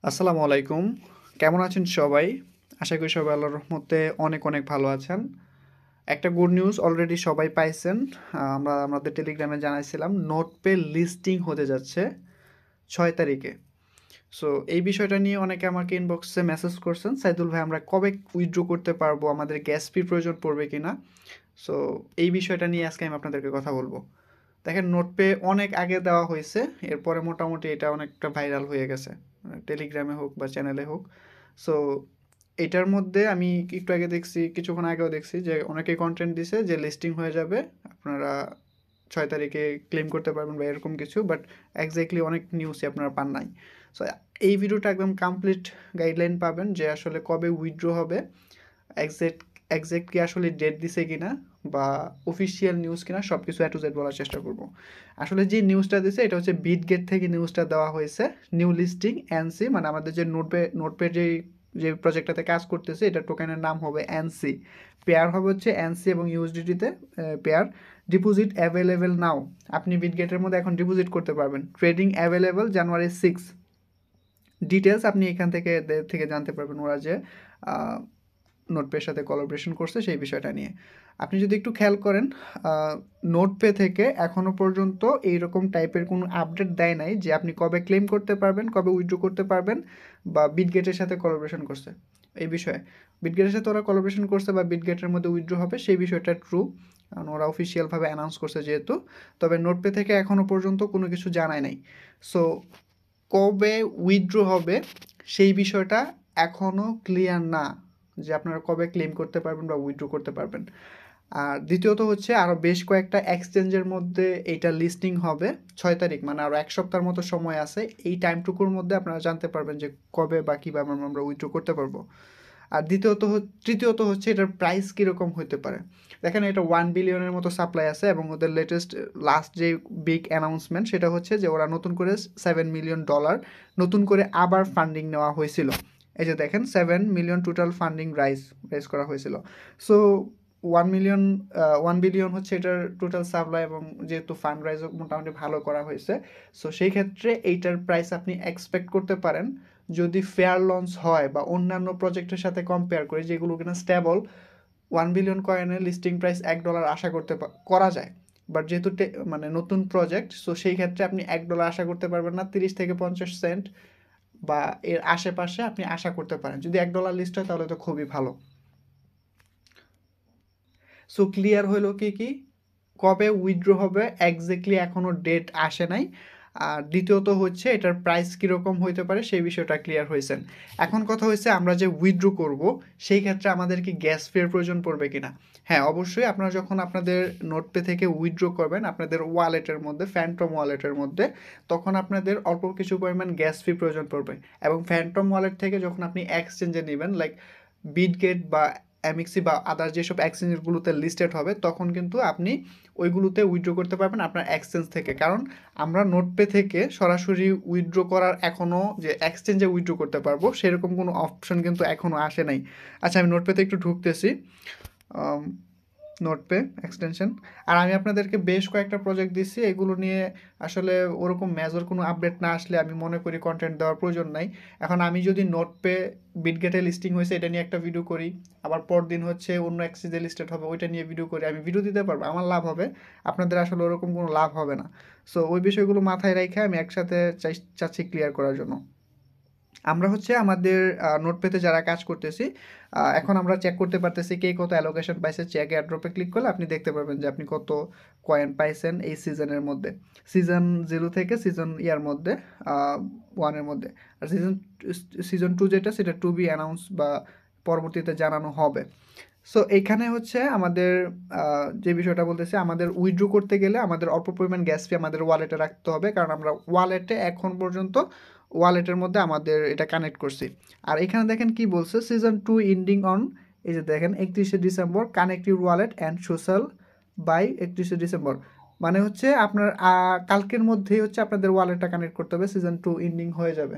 আসসালামু আলাইকুম। কেমন আছেন সবাই? আশা করি সবাই আল্লাহর রহমতে অনেক, অনেক ভালো আছেন। একটা গুড নিউজ অলরেডি সবাই পাইছেন। আমরা আমাদের টেলিগ্রামে জানাইছিলাম নোটপে লিস্টিং হতে যাচ্ছে ৬ তারিখে। সো এই বিষয়টা নিয়ে অনেকে আমাকে ইনবক্সে মেসেজ করছেন, "সাইদুল ভাই আমরা কবে উইথড্র করতে পারবো? আমাদের গ্যাস ফি প্রয়োজন পড়বে কিনা?" সো এই বিষয়টা নিয়ে আজকে আমি আপনাদেরকে কথা বলবো। দেখেন নোটপে অনেক আগে দেওয়া হয়েছে, এরপরে মোটামুটি এটা অনেকটা ভাইরাল হয়ে গেছে, টেলিগ্রামে হোক বা চ্যানেলে হোক। সো এটার মধ্যে আমি একটু আগে দেখছি, কিছুক্ষণ আগেও দেখছি যে অনেকেই কন্টেন্ট দিছে যে লিস্টিং হয়ে যাবে, আপনারা 6 তারিখে ক্লেম করতে পারবেন বা এরকম কিছু, বাট এক্স্যাক্টলি অনেক নিউজই আপনারা পান নাই। সো এই ভিডিওটা একদম কমপ্লিট গাইডলাইন পাবেন যে আসলে কবে উইথড্র হবে, এক্সাক্ট এক্সাক্ট কি আসলে ডেট দিছে কিনা বা অফিসিয়াল নিউজ কিনা, সব কিছু এ টু জেড বলার চেষ্টা করব। আসলে যে নিউজটা দিছে এটা হচ্ছে বিটগেট থেকে নিউজটা দেওয়া হয়েছে। নিউ লিস্টিং এনসি, মানে আমাদের যে নোটপে যে প্রজেক্টটাতে কাজ করতেছে এটা টোকেনের নাম হবে এনসি। পেয়ার হবে হচ্ছে এনসি এবং ইউএসডিটিতে পেয়ার। ডিপোজিট অ্যাভেলেবেল নাও, আপনি বিটগেটের মধ্যে এখন ডিপোজিট করতে পারবেন। ট্রেডিং অ্যাভেলেবেল জানুয়ারি 6। ডিটেলস আপনি এখান থেকে জানতে পারবেন, ওরা যে নোটপের সাথে কোলাবোরেশন করছে সেই বিষয়টা নিয়ে। আপনি যদি একটু খেয়াল করেন, নোটপে থেকে এখনও পর্যন্ত এইরকম টাইপের কোনো আপডেট দেয় নাই যে আপনি কবে ক্লেম করতে পারবেন, কবে উইথড্র করতে পারবেন, বা বিটগেটের সাথে কোলাবোরেশন করছে এই বিষয়ে। বিটগেটের সাথে ওরা কোলাবোরেশন করছে বা বিটগেটের মধ্যে উইথড্র হবে সেই বিষয়টা ট্রু, কারণ ওরা অফিসিয়ালভাবে অ্যানাউন্স করছে যেহেতু। তবে নোটপে থেকে এখনও পর্যন্ত কোনো কিছু জানায় নাই। সো কবে উইথড্র হবে সেই বিষয়টা এখনও ক্লিয়ার না, যে আপনারা কবে ক্লেম করতে পারবেন বা উইথড্র করতে পারবেন। আর দ্বিতীয়ত হচ্ছে আরও বেশ কয়েকটা এক্সচেঞ্জের মধ্যে এইটা লিস্টিং হবে 6 তারিখ, মানে আরও এক সপ্তাহের মতো সময় আছে। এই টাইমটুকুর মধ্যে আপনারা জানতে পারবেন যে কবে বা কীভাবে আমরা উইথড্র করতে পারবো। আর তৃতীয়ত হচ্ছে এটার প্রাইস কীরকম হতে পারে। দেখেন এটা 1 বিলিয়নের মতো সাপ্লাই আছে এবং ওদের লাস্ট যে বিগ অ্যানাউন্সমেন্ট সেটা হচ্ছে যে ওরা নতুন করে $7 মিলিয়ন নতুন করে আবার ফান্ডিং নেওয়া হয়েছিল। এই যে দেখেন 7 মিলিয়ন টোটাল ফান্ডিং রাইজ করা হয়েছিল। সো 1 বিলিয়ন হচ্ছে এটার টোটাল সাপ্লাই, এবং যেহেতু ফান্ড রাইজও মোটামুটি ভালো করা হয়েছে, সো সেই ক্ষেত্রে এইটার প্রাইস আপনি এক্সপেক্ট করতে পারেন, যদি ফেয়ার লঞ্চ হয় বা অন্যান্য প্রজেক্টের সাথে কম্পেয়ার করি যেগুলো কিনা স্টেবল, 1 বিলিয়ন কয়েনের লিস্টিং প্রাইস $1 আশা করা যায়। বাট যেহেতু মানে নতুন প্রজেক্ট, সো সেই ক্ষেত্রে আপনি $1 আশা করতে পারবেন না, 30 থেকে 50 সেন্ট বা এর আশেপাশে আপনি আশা করতে পারেন। যদি $1 লিস্ট হয় তাহলে তো খুবই ভালো। সো ক্লিয়ার হলো কি কবে উইথড্র হবে এক্স্যাক্টলি এখনও ডেট আসে নাই। আর দ্বিতীয়ত হচ্ছে এটার প্রাইস কীরকম হইতে পারে সেই বিষয়টা ক্লিয়ার হয়েছেন। এখন কথা হচ্ছে আমরা যে উইথড্র করব সেই ক্ষেত্রে আমাদের কি গ্যাস ফির প্রয়োজন পড়বে কিনা। হ্যাঁ, অবশ্যই আপনারা যখন আপনাদের নোটপে থেকে উইথড্র করবেন আপনাদের ওয়ালেটের মধ্যে, ফ্যান্টম ওয়ালেটের মধ্যে, তখন আপনাদের অল্প কিছু পরিমাণ গ্যাস ফি প্রয়োজন পড়বে। এবং ফ্যান্টম ওয়ালেট থেকে যখন আপনি এক্সচেঞ্জে নেবেন, লাইক বিটগেট বা এমএক্সি বা আদার যেসব এক্সচেঞ্জগুলোতে লিস্টেড হবে, তখন কিন্তু আপনি ওইগুলোতে উইথড্র করতে পারবেন আপনার এক্সচেঞ্জ থেকে। কারণ আমরা নোটপে থেকে সরাসরি উইথড্র করার এখনও যে এক্সচেঞ্জে উইথড্র করতে পারবো সেরকম কোনো অপশন কিন্তু এখনও আসে নাই। আচ্ছা, আমি নোটপেতে একটু ঢুকতেছি, নোটপে এক্সটেনশন। আর আমি আপনাদেরকে বেশ কয়েকটা প্রজেক্ট দিচ্ছি, এগুলো নিয়ে আসলে ওরকম মেজর কোনো আপডেট না আসলে আমি মনে করি কন্টেন্ট দেওয়ার প্রয়োজন নাই। এখন আমি যদি নোটপে বিটগেটে লিস্টিং হয়েছে এটা নিয়ে একটা ভিডিও করি, আবার পরদিন হচ্ছে অন্য এক্সচেঞ্জে লিস্টেড হবে ওইটা নিয়ে ভিডিও করি, আমি ভিডিও দিতে পারবো, আমার লাভ হবে, আপনাদের আসলে ওরকম কোনো লাভ হবে না। সো ওই বিষয়গুলো মাথায় রেখে আমি একসাথে চাচ্ছি ক্লিয়ার করার জন্য। আমরা হচ্ছে আমাদের নোটপেতে যারা কাজ করতেছি, এখন আমরা চেক করতে পারতেছি কে কত অ্যালোকেশন পাইছে। চেক এয়ারড্রপে ক্লিক করলে আপনি দেখতে পারবেন যে আপনি কত কয়েন পাইছেন এই সিজনের মধ্যে, সিজন 0 থেকে সিজন ইয়ার মধ্যে, 1-এর মধ্যে। আর সিজন 2 যেটা, সেটা টু বি অ্যানাউন্স বা পরবর্তীতে জানানো হবে। সো এইখানে হচ্ছে আমাদের যে বিষয়টা বলতেছে, আমাদের উইথড্র করতে গেলে আমাদের অল্প পরিমাণ গ্যাস ফি আমাদের ওয়ালেটে রাখতে হবে, কারণ আমরা ওয়ালেটে এখন পর্যন্ত ওয়ালেটের মধ্যে আমাদের এটা কানেক্ট করছি। আর এখানে দেখেন কি বলছে, সিজন 2 এন্ডিং অন, এই যে দেখেন 31শে December, connect your wallet and social by 31শে ডিসেম্বর। মানে হচ্ছে আপনার কালকের মধ্যেই হচ্ছে আপনাদের ওয়ালেটটা কানেক্ট করতে হবে, সিজন 2 এন্ডিং হয়ে যাবে।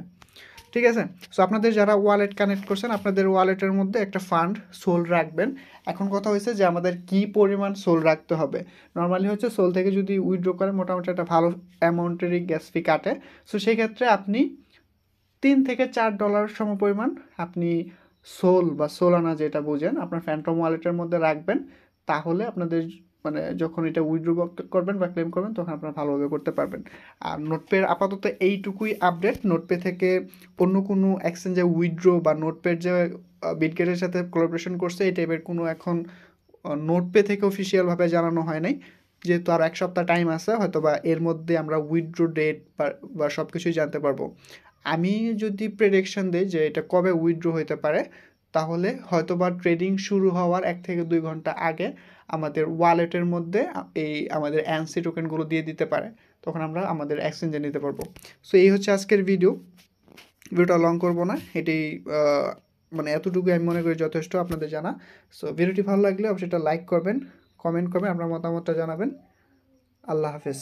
ঠিক আছে। সো আপনাদের যারা ওয়ালেট কানেক্ট করছেন আপনাদের ওয়ালেটের মধ্যে একটা ফান্ড সোল রাখবেন। এখন কথা হয়েছে যে আমাদের কি পরিমাণ সোল রাখতে হবে। নর্মালি হচ্ছে সোল থেকে যদি উইথড্র করেন মোটামুটি একটা ভালো অ্যামাউন্টেরই গ্যাস ফি কাটে। সো সেই ক্ষেত্রে আপনি $3 থেকে $4 সমপরিমাণ আপনি সোল বা সোলানা যেটা বুঝেন আপনার ফ্যান্টম ওয়ালেটের মধ্যে রাখবেন, তাহলে আপনাদের মানে যখন এটা উইথড্র করবেন বা ক্লেম করবেন তখন আপনারা ভালোভাবে করতে পারবেন। আর নোটপের আপাতত এইটুকুই আপডেট। নোটপে থেকে অন্য কোনো এক্সচেঞ্জে উইথড্র বা নোটপের যে বিটগেটের সাথে কোলাবোরেশন করছে এই টাইপের কোনো এখন নোটপে থেকে অফিসিয়ালভাবে জানানো হয় নাই। যেহেতু আর 1 সপ্তাহ টাইম আছে, হয়তো বা এর মধ্যে আমরা উইথড্র ডেট বা সব কিছুই জানতে পারবো। আমি যদি প্রেডিকশন দিই যে এটা কবে উইথড্র হতে পারে, তাহলে হয়তো বা ট্রেডিং শুরু হওয়ার 1 থেকে 2 ঘন্টা আগে আমাদের ওয়ালেটের মধ্যে এই আমাদের অ্যানসি টোকেনগুলো দিয়ে দিতে পারে, তখন আমরা আমাদের এক্সচেঞ্জে নিতে পারবো। সো এই হচ্ছে আজকের ভিডিওটা লং করব না, এটি মানে এতটুকু আমি মনে করি যথেষ্ট আপনাদের জানা। সো ভিডিওটি ভালো লাগলে অবশ্যই এটা লাইক করবেন, কমেন্ট করবেন, আপনার মতামতটা জানাবেন। আল্লাহ হাফেজ।